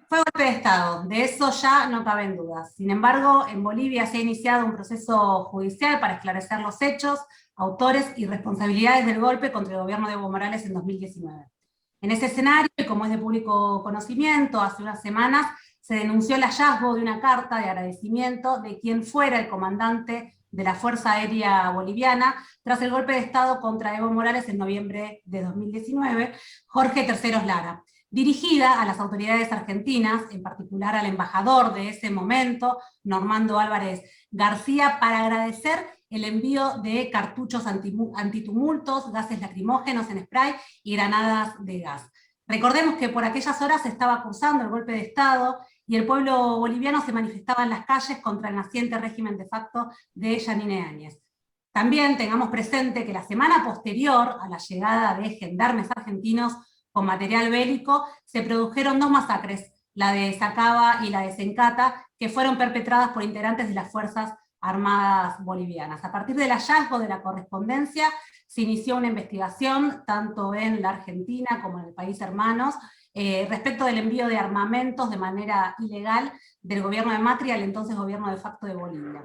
Fue golpe de Estado, de eso ya no caben dudas. Sin embargo, en Bolivia se ha iniciado un proceso judicial para esclarecer los hechos, autores y responsabilidades del golpe contra el gobierno de Evo Morales en 2019. En ese escenario, y como es de público conocimiento, hace unas semanas se denunció el hallazgo de una carta de agradecimiento de quien fuera el comandante de la Fuerza Aérea Boliviana tras el golpe de Estado contra Evo Morales en noviembre de 2019, Jorge Terceros Lara, dirigida a las autoridades argentinas, en particular al embajador de ese momento, Normando Álvarez García, para agradecer el envío de cartuchos antitumultos, gases lacrimógenos en spray y granadas de gas. Recordemos que por aquellas horas se estaba cursando el golpe de Estado y el pueblo boliviano se manifestaba en las calles contra el naciente régimen de facto de Yanine Áñez. También tengamos presente que la semana posterior a la llegada de gendarmes argentinos con material bélico, se produjeron dos masacres, la de Sacaba y la de Sencata, que fueron perpetradas por integrantes de las Fuerzas Armadas Bolivianas. A partir del hallazgo de la correspondencia, se inició una investigación, tanto en la Argentina como en el país hermanos, respecto del envío de armamentos de manera ilegal del gobierno de Macri al entonces gobierno de facto de Bolivia.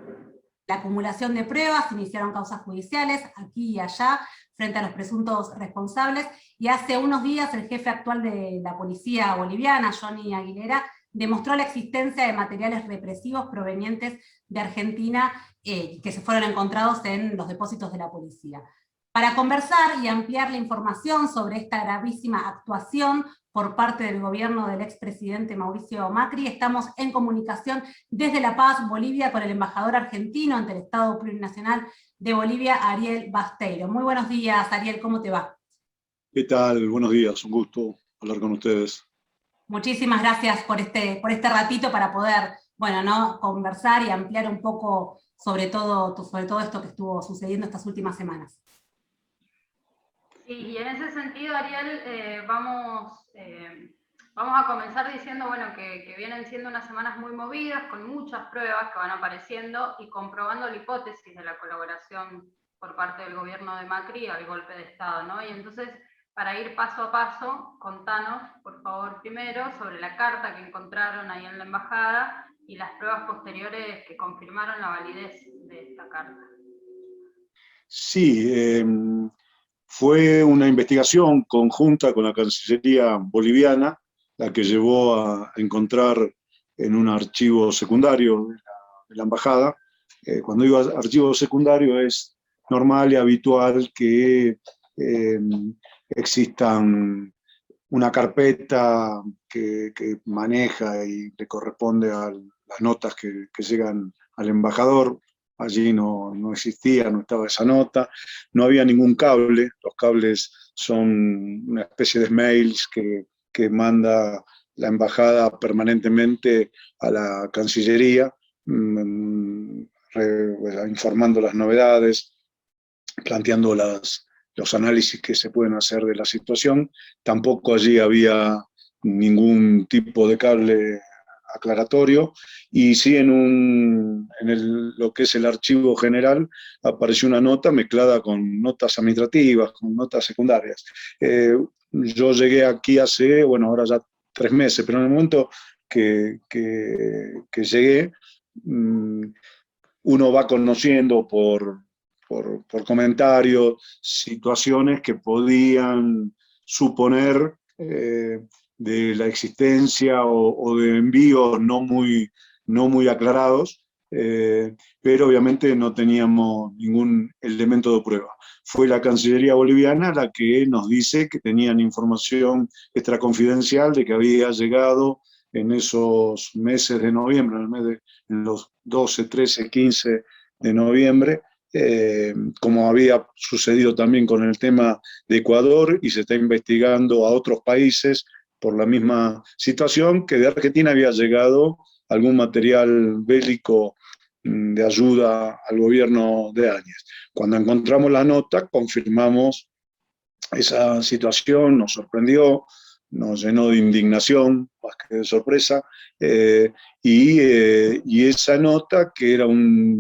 La acumulación de pruebas, iniciaron causas judiciales aquí y allá frente a los presuntos responsables, y hace unos días el jefe actual de la policía boliviana, Johnny Aguilera, demostró la existencia de materiales represivos provenientes de Argentina que se fueron encontrados en los depósitos de la policía. Para conversar y ampliar la información sobre esta gravísima actuación por parte del gobierno del expresidente Mauricio Macri, estamos en comunicación desde La Paz, Bolivia, con el embajador argentino ante el Estado Plurinacional de Bolivia, Ariel Basteiro. Muy buenos días, Ariel, ¿cómo te va? ¿Qué tal? Buenos días, un gusto hablar con ustedes. Muchísimas gracias por este ratito para poder, bueno, ¿no?, conversar y ampliar un poco sobre todo esto que estuvo sucediendo estas últimas semanas. Sí, y en ese sentido, Ariel, vamos a comenzar diciendo, bueno, que vienen siendo unas semanas muy movidas, con muchas pruebas que van apareciendo y comprobando la hipótesis de la colaboración por parte del gobierno de Macri al golpe de Estado, ¿no? Y entonces, para ir paso a paso, contanos, por favor, primero, sobre la carta que encontraron ahí en la embajada y las pruebas posteriores que confirmaron la validez de esta carta. Sí, fue una investigación conjunta con la Cancillería boliviana la que llevó a encontrar en un archivo secundario de la embajada. Cuando digo archivo secundario es normal y habitual que existan una carpeta que maneja y le corresponde a las notas que llegan al embajador. Allí no existía, no estaba esa nota, no había ningún cable. Los cables son una especie de mails que manda la embajada permanentemente a la Cancillería, informando las novedades, planteando los análisis que se pueden hacer de la situación. Tampoco allí había ningún tipo de cable aclaratorio, y sí lo que es el archivo general apareció una nota mezclada con notas administrativas, con notas secundarias. Yo llegué aquí hace, bueno, ahora ya 3 meses, pero en el momento que llegué, uno va conociendo por comentarios situaciones que podían suponer de la existencia o de envíos no muy aclarados, pero obviamente no teníamos ningún elemento de prueba. Fue la Cancillería boliviana la que nos dice que tenían información extraconfidencial de que había llegado en esos meses de noviembre, en los 12, 13, 15 de noviembre, como había sucedido también con el tema de Ecuador, y se está investigando a otros países por la misma situación, que de Argentina había llegado algún material bélico de ayuda al gobierno de Áñez. Cuando encontramos la nota, confirmamos esa situación, nos sorprendió, nos llenó de indignación, más que de sorpresa, y esa nota, que era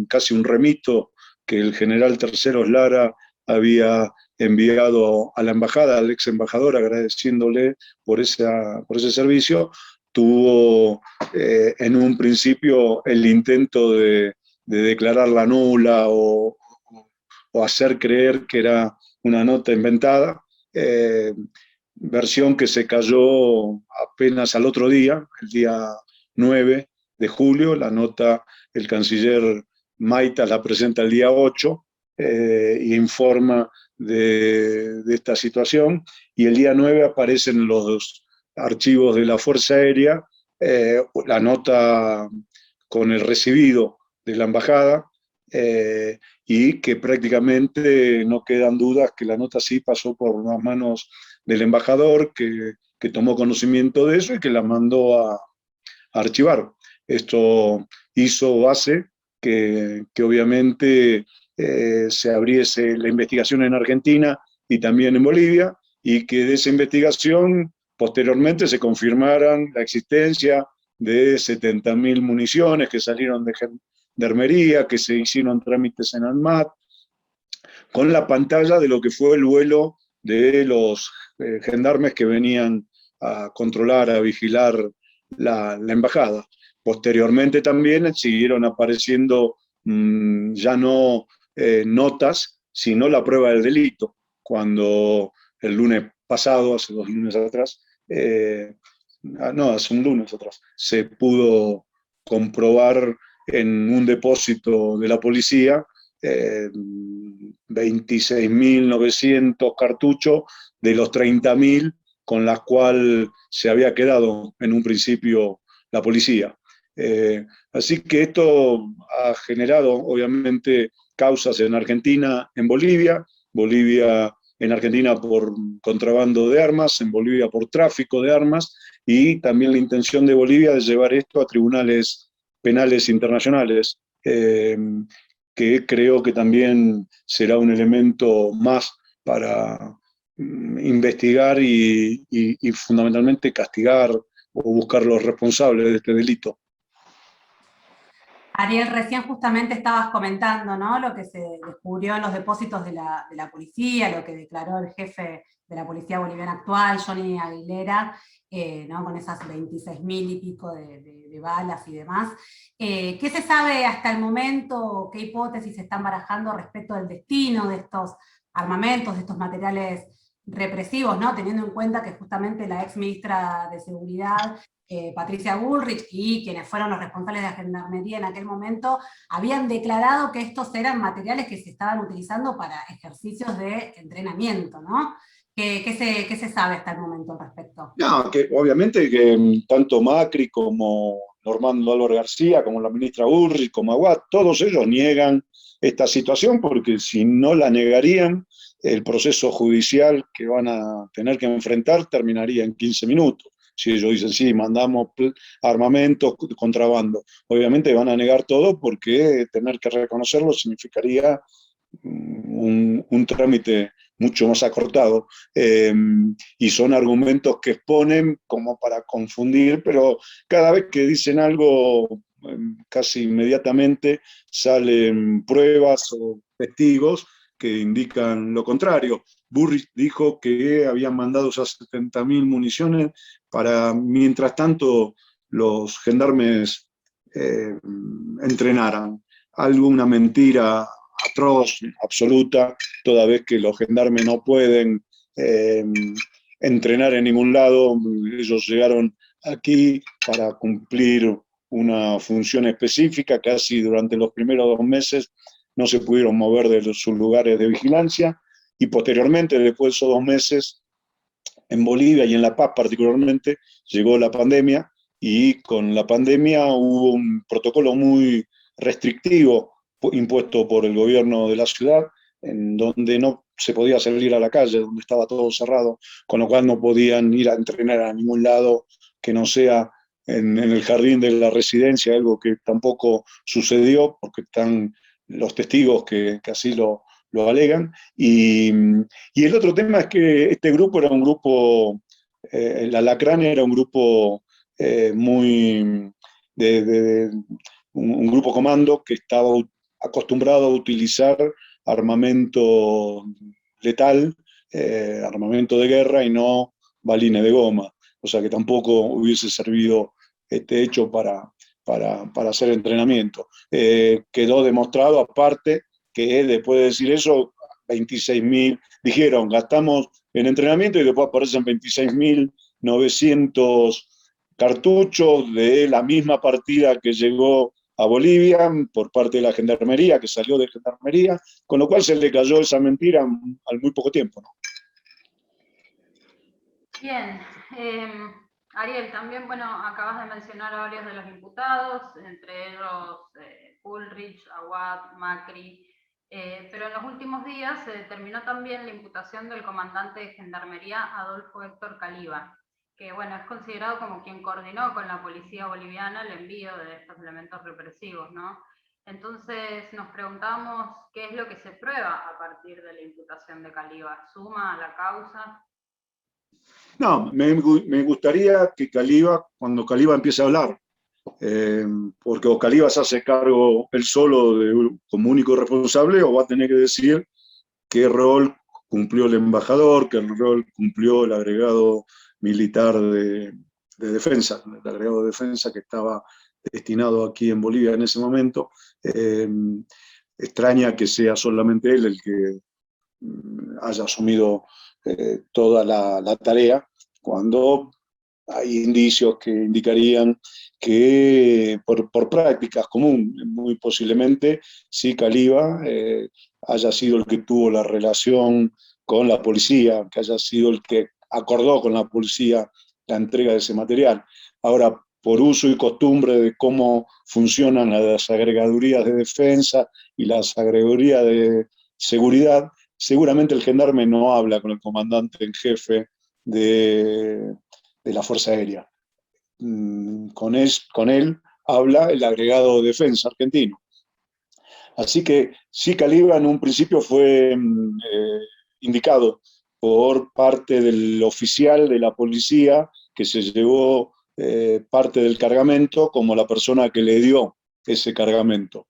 casi un remito que el general Terceros Lara había enviado a la embajada, al ex embajador, agradeciéndole por ese servicio, tuvo en un principio el intento de declararla nula o hacer creer que era una nota inventada, versión que se cayó apenas al otro día, el día 9 de julio, la nota el canciller Maita la presenta el día 8 e informa de esta situación, y el día 9 aparecen los archivos de la Fuerza Aérea, la nota con el recibido de la embajada, y que prácticamente no quedan dudas que la nota sí pasó por las manos del embajador, que tomó conocimiento de eso y que la mandó a archivar. Esto hizo base que obviamente se abriese la investigación en Argentina y también en Bolivia, y que de esa investigación posteriormente se confirmaran la existencia de 70.000 municiones que salieron de Gendarmería, que se hicieron trámites en ANMAT, con la pantalla de lo que fue el vuelo de los gendarmes que venían a controlar, a vigilar la embajada. Posteriormente también siguieron apareciendo ya no notas, sino la prueba del delito, cuando el lunes pasado, hace 2 lunes atrás, no, hace un lunes atrás, se pudo comprobar en un depósito de la policía 26.900 cartuchos de los 30.000 con las cuales se había quedado en un principio la policía. Así que esto ha generado obviamente causas en Argentina, en Bolivia en Argentina por contrabando de armas, en Bolivia por tráfico de armas, y también la intención de Bolivia de llevar esto a tribunales penales internacionales, que creo que también será un elemento más para investigar y fundamentalmente castigar o buscar los responsables de este delito. Ariel, recién justamente estabas comentando, ¿no?, lo que se descubrió en los depósitos de la policía, lo que declaró el jefe de la policía boliviana actual, Johnny Aguilera, ¿no?, con esas 26.000 y pico de balas y demás. ¿Qué se sabe hasta el momento? ¿Qué hipótesis se están barajando respecto del destino de estos armamentos, de estos materiales represivos, ¿no?, teniendo en cuenta que justamente la ex ministra de Seguridad, Patricia Bullrich, y quienes fueron los responsables de la Gendarmería en aquel momento, habían declarado que estos eran materiales que se estaban utilizando para ejercicios de entrenamiento, ¿no? ¿Qué se sabe hasta el momento al respecto? No, que obviamente que tanto Macri como Normando Álvaro García, como la ministra Bullrich, como Aguad, todos ellos niegan esta situación, porque si no la negarían, el proceso judicial que van a tener que enfrentar terminaría en 15 minutos. Si ellos dicen, sí, mandamos armamentos, contrabando, obviamente van a negar todo, porque tener que reconocerlo significaría un trámite mucho más acortado, y son argumentos que exponen como para confundir, pero cada vez que dicen algo, casi inmediatamente salen pruebas o testigos que indican lo contrario. Bullrich dijo que habían mandado esas 70.000 municiones para, mientras tanto, los gendarmes entrenaran. Algo, una mentira atroz, absoluta, toda vez que los gendarmes no pueden entrenar en ningún lado. Ellos llegaron aquí para cumplir una función específica, casi durante los primeros 2 meses no se pudieron mover de sus lugares de vigilancia, y posteriormente, después de esos 2 meses, en Bolivia y en La Paz particularmente, llegó la pandemia, y con la pandemia hubo un protocolo muy restrictivo impuesto por el gobierno de la ciudad, en donde no se podía salir a la calle, donde estaba todo cerrado, con lo cual no podían ir a entrenar a ningún lado que no sea en el jardín de la residencia, algo que tampoco sucedió, porque están los testigos que así lo alegan. Y el otro tema es que este grupo era un grupo, el Alacrán era un grupo muy un grupo comando que estaba acostumbrado a utilizar armamento letal, armamento de guerra, y no balines de goma. o sea que tampoco hubiese servido este hecho para hacer entrenamiento. Quedó demostrado aparte que después de decir eso, 26.000, dijeron, gastamos en entrenamiento y después aparecen 26.900 cartuchos de la misma partida que llegó a Bolivia por parte de la Gendarmería, que salió de Gendarmería, con lo cual se le cayó esa mentira al muy poco tiempo, ¿no? Bien, Ariel, también, bueno, acabas de mencionar a varios de los imputados, entre ellos Bullrich, Aguad, Macri, pero en los últimos días se determinó también la imputación del comandante de Gendarmería, Adolfo Héctor Caliba, que, bueno, es considerado como quien coordinó con la policía boliviana el envío de estos elementos represivos, ¿no? Entonces nos preguntamos qué es lo que se prueba a partir de la imputación de Caliba. ¿Suma a la causa? No, me gustaría que Caliba, cuando Caliba empiece a hablar, porque o Caliba se hace cargo él solo como único responsable, o va a tener que decir qué rol cumplió el embajador, qué rol cumplió el agregado militar de defensa, el agregado de defensa que estaba destinado aquí en Bolivia en ese momento. Extraña que sea solamente él el que haya asumido toda la tarea, cuando hay indicios que indicarían que por prácticas comunes, muy posiblemente, sí Caliba haya sido el que tuvo la relación con la policía, que haya sido el que acordó con la policía la entrega de ese material. Ahora, por uso y costumbre de cómo funcionan las agregadurías de defensa y las agregadurías de seguridad, seguramente el gendarme no habla con el comandante en jefe de la Fuerza Aérea. Con él habla el agregado de defensa argentino. Así que sí, Caliba en un principio fue indicado por parte del oficial de la policía que se llevó parte del cargamento como la persona que le dio ese cargamento.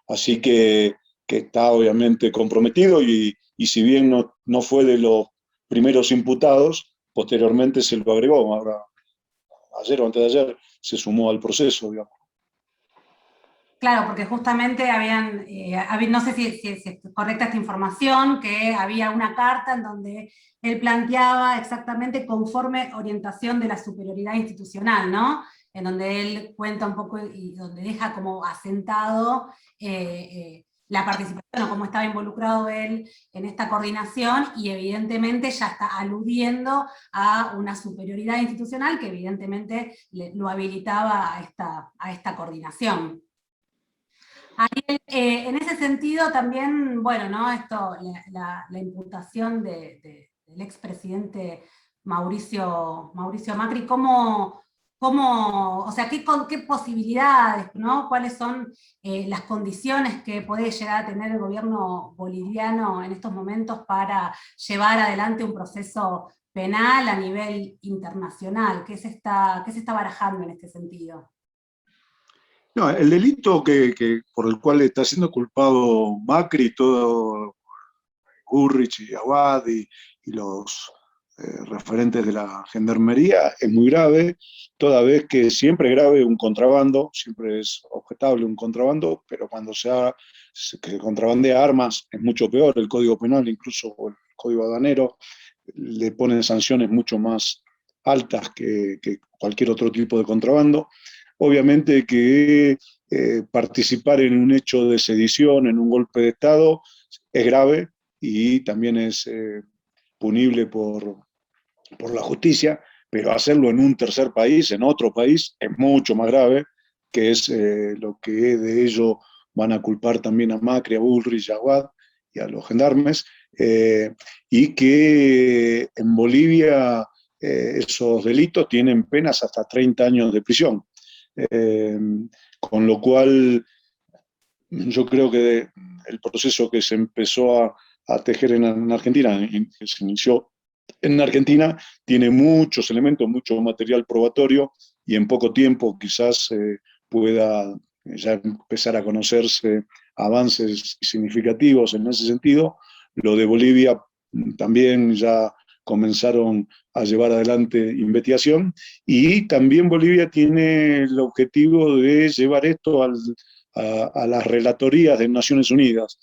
Así que está obviamente comprometido y si bien no fue de los primeros imputados, posteriormente se lo agregó. Ahora, ayer o antes de ayer se sumó al proceso, digamos. Claro, porque justamente no sé si es correcta esta información, que había una carta en donde él planteaba exactamente conforme orientación de la superioridad institucional, ¿no? En donde él cuenta un poco y donde deja como asentado la participación o cómo estaba involucrado él en esta coordinación, y evidentemente ya está aludiendo a una superioridad institucional que evidentemente lo habilitaba a esta coordinación. Ariel, en ese sentido también, bueno, ¿no? La imputación del expresidente Mauricio Macri, o sea, qué posibilidades, ¿no? ¿Cuáles son las condiciones que puede llegar a tener el gobierno boliviano en estos momentos para llevar adelante un proceso penal a nivel internacional? ¿Qué se está barajando en este sentido? No, el delito por el cual está siendo culpado Macri, todo Bullrich y Aguad y los referentes de la gendarmería es muy grave, toda vez que siempre es grave un contrabando, siempre es objetable un contrabando, pero cuando que contrabandea armas es mucho peor. El Código Penal, incluso el Código Aduanero, le ponen sanciones mucho más altas que cualquier otro tipo de contrabando. Obviamente que participar en un hecho de sedición, en un golpe de Estado, es grave y también es punible por la justicia, pero hacerlo en un tercer país, en otro país, es mucho más grave, que es lo que de ello van a culpar también a Macri, a Bullrich, a Aguad y a los gendarmes, y que en Bolivia esos delitos tienen penas hasta 30 años de prisión. Con lo cual, yo creo que el proceso que se empezó a tejer en Argentina, que se inició en Argentina, tiene muchos elementos, mucho material probatorio, y en poco tiempo quizás pueda ya empezar a conocerse avances significativos en ese sentido. Lo de Bolivia también ya comenzaron a llevar adelante investigación, y también Bolivia tiene el objetivo de llevar esto a las relatorías de Naciones Unidas,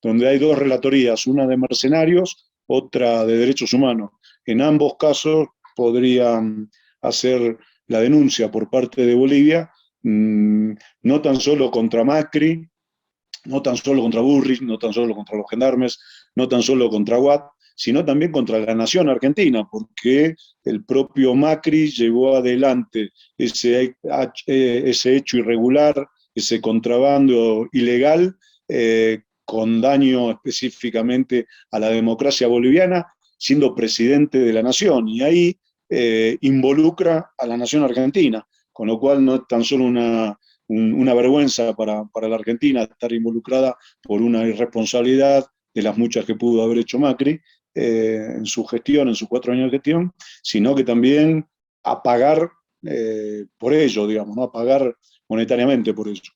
donde hay dos relatorías, una de mercenarios, otra de derechos humanos. En ambos casos podrían hacer la denuncia por parte de Bolivia, no tan solo contra Macri, no tan solo contra Bullrich, no tan solo contra los gendarmes, no tan solo contra Watt, sino también contra la nación argentina, porque el propio Macri llevó adelante ese hecho irregular, ese contrabando ilegal, con daño específicamente a la democracia boliviana, siendo presidente de la nación, y ahí involucra a la nación argentina, con lo cual no es tan solo una vergüenza para la Argentina estar involucrada por una irresponsabilidad de las muchas que pudo haber hecho Macri en su gestión, en sus 4 años de gestión, sino que también a pagar por ello, digamos, ¿no? A pagar monetariamente por ello.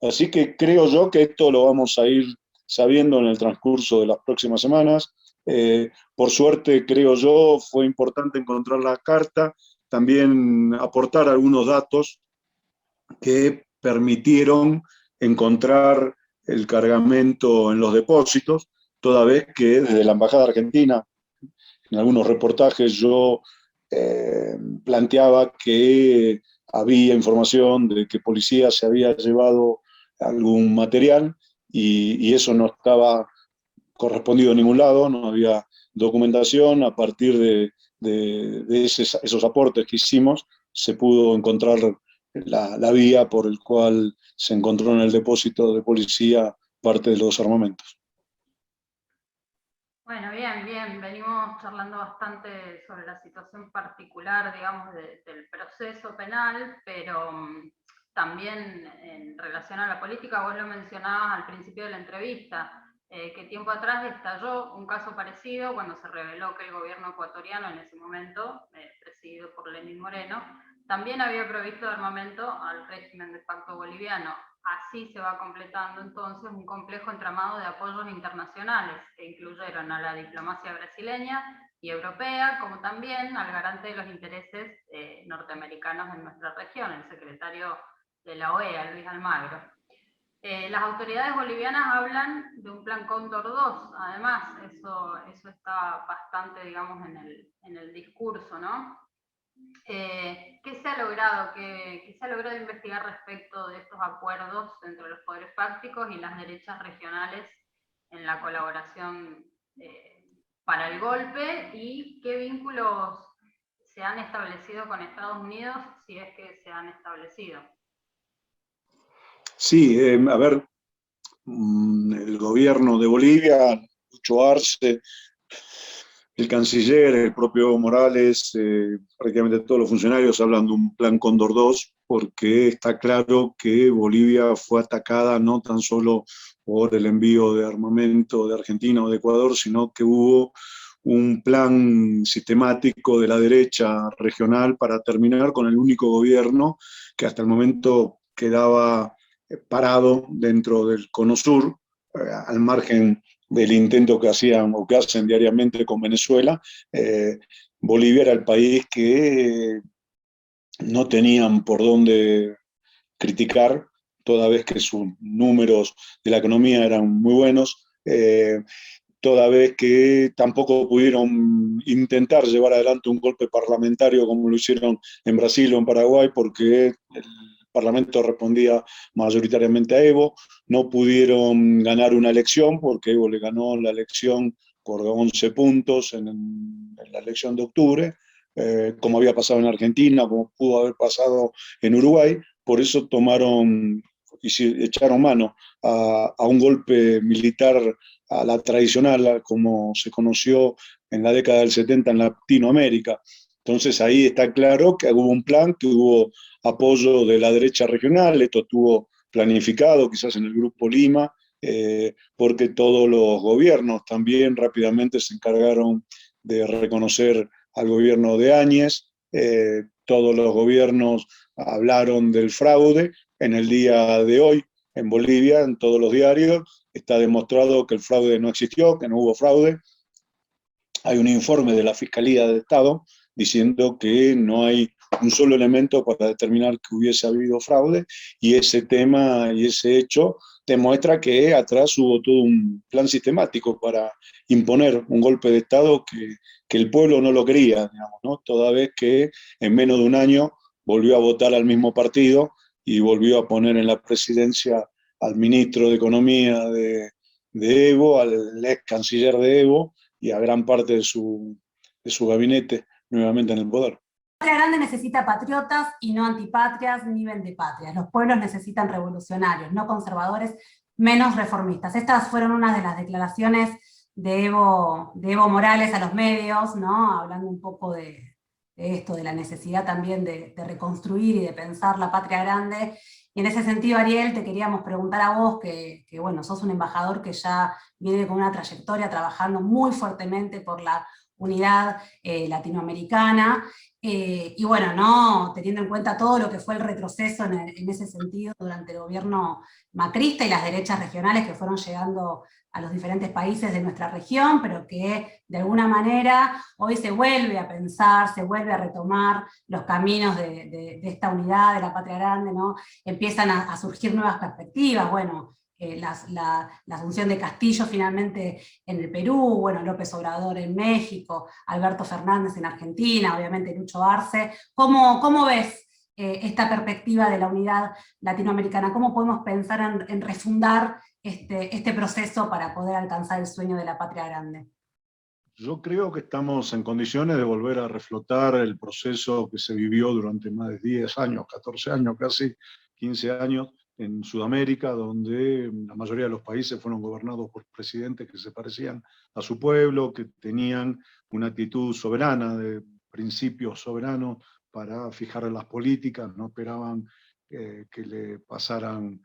Así que creo yo que esto lo vamos a ir sabiendo en el transcurso de las próximas semanas. Por suerte, creo yo, fue importante encontrar la carta, también aportar algunos datos que permitieron encontrar el cargamento en los depósitos, toda vez que desde la Embajada Argentina, en algunos reportajes yo planteaba que había información de que policía se había llevado algún material, y eso no estaba correspondido a ningún lado, no había documentación. A partir de esos aportes que hicimos, se pudo encontrar la vía por el cual se encontró en el depósito de policía parte de los armamentos. Bueno, bien, bien. Venimos charlando bastante sobre la situación particular, digamos, del proceso penal, pero también en relación a la política, vos lo mencionabas al principio de la entrevista, que tiempo atrás estalló un caso parecido cuando se reveló que el gobierno ecuatoriano en ese momento, presidido por Lenín Moreno, también había provisto de armamento al régimen de facto boliviano. Así se va completando entonces un complejo entramado de apoyos internacionales que incluyeron a la diplomacia brasileña y europea, como también al garante de los intereses norteamericanos en nuestra región, el secretario de la OEA, Luis Almagro. Las autoridades bolivianas hablan de un plan Cóndor 2, además, eso está bastante, digamos, en el discurso, ¿no? ¿Qué se ha logrado? ¿Qué se ha logrado investigar respecto de estos acuerdos entre los poderes fácticos y las derechas regionales en la colaboración para el golpe? ¿Y qué vínculos se han establecido con Estados Unidos, si es que se han establecido? Sí, a ver, el gobierno de Bolivia, Lucho Arce, el canciller, el propio Evo Morales, prácticamente todos los funcionarios hablan de un plan Cóndor 2, porque está claro que Bolivia fue atacada no tan solo por el envío de armamento de Argentina o de Ecuador, sino que hubo un plan sistemático de la derecha regional para terminar con el único gobierno que hasta el momento quedaba parado dentro del Cono Sur, al margen del intento que hacían o que hacen diariamente con Venezuela. Bolivia era el país que no tenían por dónde criticar, toda vez que sus números de la economía eran muy buenos, toda vez que tampoco pudieron intentar llevar adelante un golpe parlamentario como lo hicieron en Brasil o en Paraguay, porque el Parlamento respondía mayoritariamente a Evo. No pudieron ganar una elección porque Evo le ganó la elección por 11 puntos en la elección de octubre, como había pasado en Argentina, como pudo haber pasado en Uruguay. Por eso tomaron y echaron mano a un golpe militar, a la tradicional, como se conoció en la década del 70 en Latinoamérica. Entonces ahí está claro que hubo un plan, que hubo apoyo de la derecha regional. Esto estuvo planificado quizás en el Grupo Lima, porque todos los gobiernos también rápidamente se encargaron de reconocer al gobierno de Áñez. Todos los gobiernos hablaron del fraude. En el día de hoy, en Bolivia, en todos los diarios, está demostrado que el fraude no existió, que no hubo fraude. hay un informe de la Fiscalía de Estado diciendo que no hay un solo elemento para determinar que hubiese habido fraude, y ese tema y ese hecho demuestra que atrás hubo todo un plan sistemático para imponer un golpe de Estado que el pueblo no lo quería, digamos, ¿no? Toda vez que en menos de un año volvió a votar al mismo partido y volvió a poner en la presidencia al ministro de Economía de Evo, al ex canciller de Evo, y a gran parte de su gabinete nuevamente en el poder. La patria grande necesita patriotas y no antipatrias ni vendepatrias. Los pueblos necesitan revolucionarios, no conservadores, menos reformistas. Estas fueron unas de las declaraciones de Evo Morales a los medios, ¿no? Hablando un poco de esto, de la necesidad también de reconstruir y de pensar la patria grande. Y en ese sentido, Ariel, te queríamos preguntar a vos, que bueno, sos un embajador que ya viene con una trayectoria trabajando muy fuertemente por la unidad latinoamericana, y bueno, ¿no? Teniendo en cuenta todo lo que fue el retroceso en ese sentido durante el gobierno macrista y las derechas regionales que fueron llegando a los diferentes países de nuestra región, pero que de alguna manera hoy se vuelve a pensar, se vuelve a retomar los caminos de esta unidad, de la patria grande, ¿no? Empiezan a surgir nuevas perspectivas, bueno, la asunción de Castillo finalmente en el Perú, bueno, López Obrador en México, Alberto Fernández en Argentina, obviamente Lucho Arce. ¿Cómo ves esta perspectiva de la unidad latinoamericana? ¿Cómo podemos pensar en refundar este proceso para poder alcanzar el sueño de la patria grande? Yo creo que estamos en condiciones de volver a reflotar el proceso que se vivió durante más de 10 años, 14 años, casi 15 años, en Sudamérica, donde la mayoría de los países fueron gobernados por presidentes que se parecían a su pueblo, que tenían una actitud soberana, de principios soberanos para fijar las políticas, no esperaban que le pasaran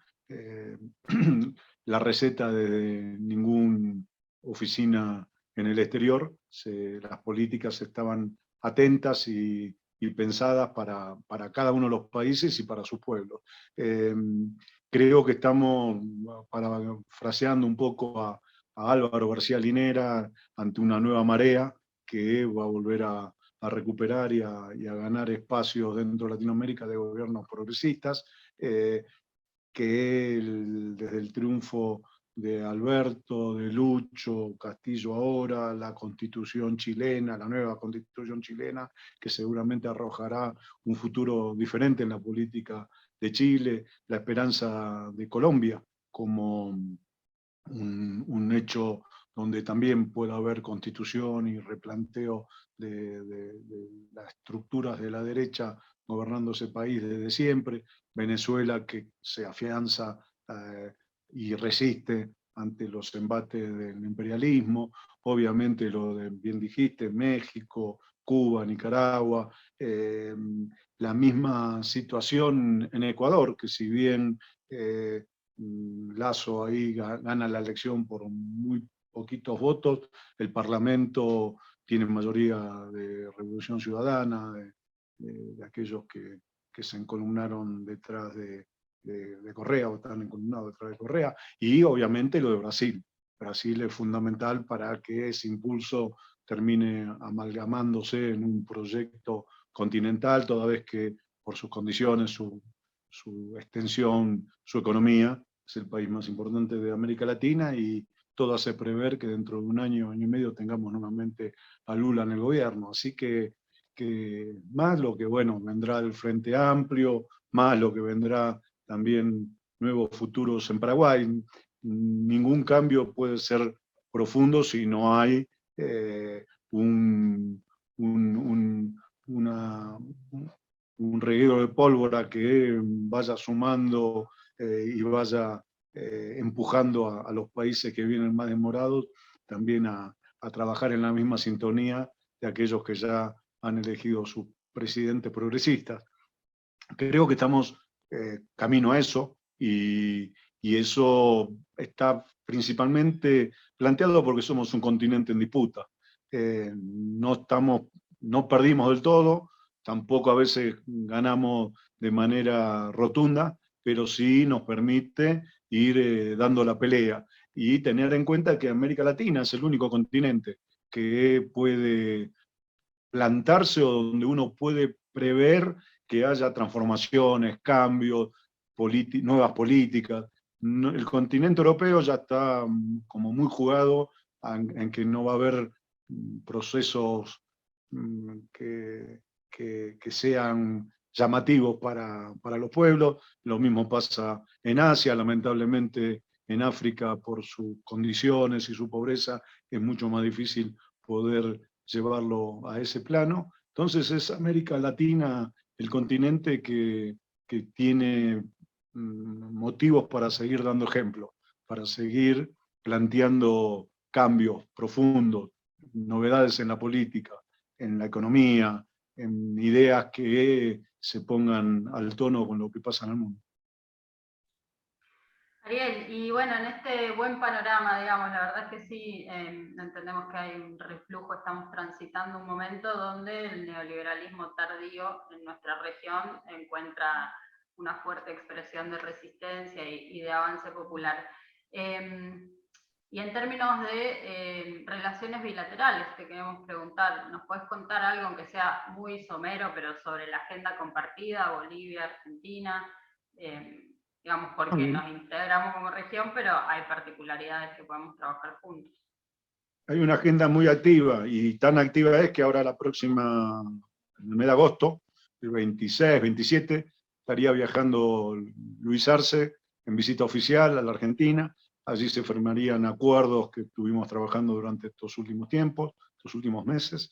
la receta de ninguna oficina en el exterior. Las políticas estaban atentas y pensadas para cada uno de los países y para sus pueblos. Creo que estamos, parafraseando un poco a Álvaro García Linera, ante una nueva marea que va a volver a recuperar y a ganar espacios dentro de Latinoamérica de gobiernos progresistas, que desde el triunfo de Alberto, de Lucho, Castillo ahora, la constitución chilena, la nueva constitución chilena, que seguramente arrojará un futuro diferente en la política de Chile, la esperanza de Colombia como un hecho donde también pueda haber constitución y replanteo de las estructuras de la derecha gobernando ese país desde siempre, Venezuela que se afianza y resiste ante los embates del imperialismo, obviamente lo de, bien dijiste, México, Cuba, Nicaragua, la misma situación en Ecuador, que si bien Lasso ahí gana la elección por muy poquitos votos, el Parlamento tiene mayoría de Revolución Ciudadana, de aquellos que se encolumnaron detrás de Correa, o están encolumnados detrás de Correa, y obviamente lo de Brasil. Brasil es fundamental para que ese impulso termine amalgamándose en un proyecto continental, toda vez que por sus condiciones, su extensión, su economía, es el país más importante de América Latina, y todo hace prever que dentro de un año, año y medio, tengamos nuevamente a Lula en el gobierno. Así que más lo que, bueno, vendrá el Frente Amplio, más lo que vendrá también nuevos futuros en Paraguay. Ningún cambio puede ser profundo si no hay un reguero de pólvora que vaya sumando y vaya empujando a los países que vienen más demorados también a trabajar en la misma sintonía de aquellos que ya han elegido sus presidentes progresistas. Creo que estamos camino a eso, y eso está principalmente planteado porque somos un continente en disputa. No perdimos del todo, tampoco a veces ganamos de manera rotunda, pero sí nos permite ir dando la pelea y tener en cuenta que América Latina es el único continente que puede plantarse o donde uno puede prever que haya transformaciones, cambios, nuevas políticas. El continente europeo ya está como muy jugado en que no va a haber procesos que sean llamativos para los pueblos. Lo mismo pasa en Asia, lamentablemente en África por sus condiciones y su pobreza es mucho más difícil poder llevarlo a ese plano. Entonces es América Latina el continente que tiene motivos para seguir dando ejemplo, para seguir planteando cambios profundos, novedades en la política, en la economía, en ideas que se pongan al tono con lo que pasa en el mundo. Ariel, y bueno, en este buen panorama, digamos, la verdad es que sí, entendemos que hay un reflujo, estamos transitando un momento donde el neoliberalismo tardío en nuestra región encuentra una fuerte expresión de resistencia y de avance popular. Y en términos de relaciones bilaterales, te queremos preguntar, ¿nos puedes contar algo, aunque sea muy somero, pero sobre la agenda compartida, Bolivia, Argentina? Digamos, porque nos integramos como región, pero hay particularidades que podemos trabajar juntos. Hay una agenda muy activa, y tan activa es que ahora la próxima, en el mes de agosto, el 26, 27, estaría viajando Luis Arce en visita oficial a la Argentina. Allí se firmarían acuerdos que estuvimos trabajando durante estos últimos tiempos, estos últimos meses.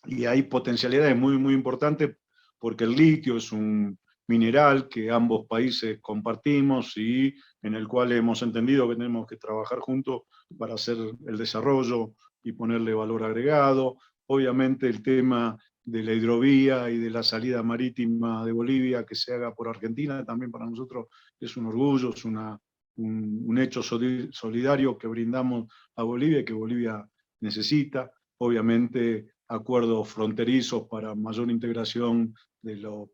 Y hay potencialidades muy, muy importantes, porque el litio es un mineral que ambos países compartimos y en el cual hemos entendido que tenemos que trabajar juntos para hacer el desarrollo y ponerle valor agregado. Obviamente el tema de la hidrovía y de la salida marítima de Bolivia que se haga por Argentina, también para nosotros es un orgullo, es un hecho solidario que brindamos a Bolivia y que Bolivia necesita. Obviamente acuerdos fronterizos para mayor integración de los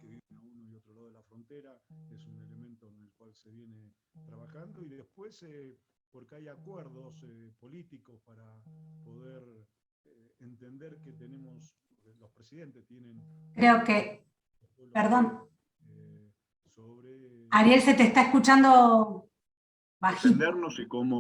que viven a uno y otro lado de la frontera, es un elemento en el cual se viene trabajando, y después porque hay acuerdos políticos para poder entender que tenemos, los presidentes tienen... Creo que, perdón, sobre Ariel, se te está escuchando bajito. entendernos y cómo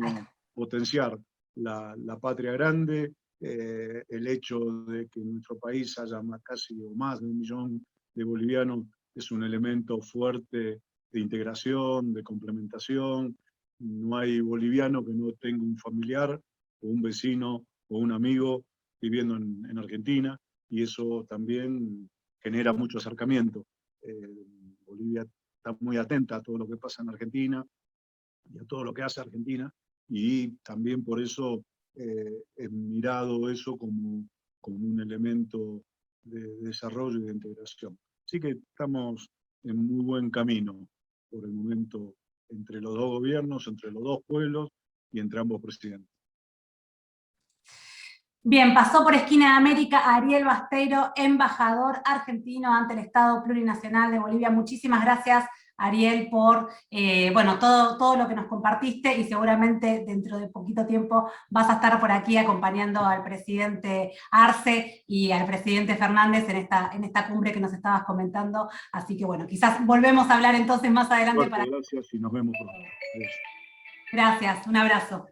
potenciar la patria grande, el hecho de que en nuestro país haya casi o más de 1 millón de bolivianos es un elemento fuerte de integración, de complementación. No hay boliviano que no tenga un familiar o un vecino o un amigo viviendo en Argentina, y eso también genera mucho acercamiento. Bolivia está muy atenta a todo lo que pasa en Argentina y a todo lo que hace Argentina, y también por eso he mirado eso como un elemento de desarrollo y de integración. Así que estamos en muy buen camino por el momento entre los dos gobiernos, entre los dos pueblos y entre ambos presidentes. Bien, pasó por Esquina de América Ariel Basteiro, embajador argentino ante el Estado Plurinacional de Bolivia. Muchísimas gracias, Ariel, por bueno, todo lo que nos compartiste, y seguramente dentro de poquito tiempo vas a estar por aquí acompañando al presidente Arce y al presidente Fernández en esta cumbre que nos estabas comentando. Así que bueno, quizás volvemos a hablar entonces más adelante. Gracias y nos vemos pronto. Gracias, un abrazo.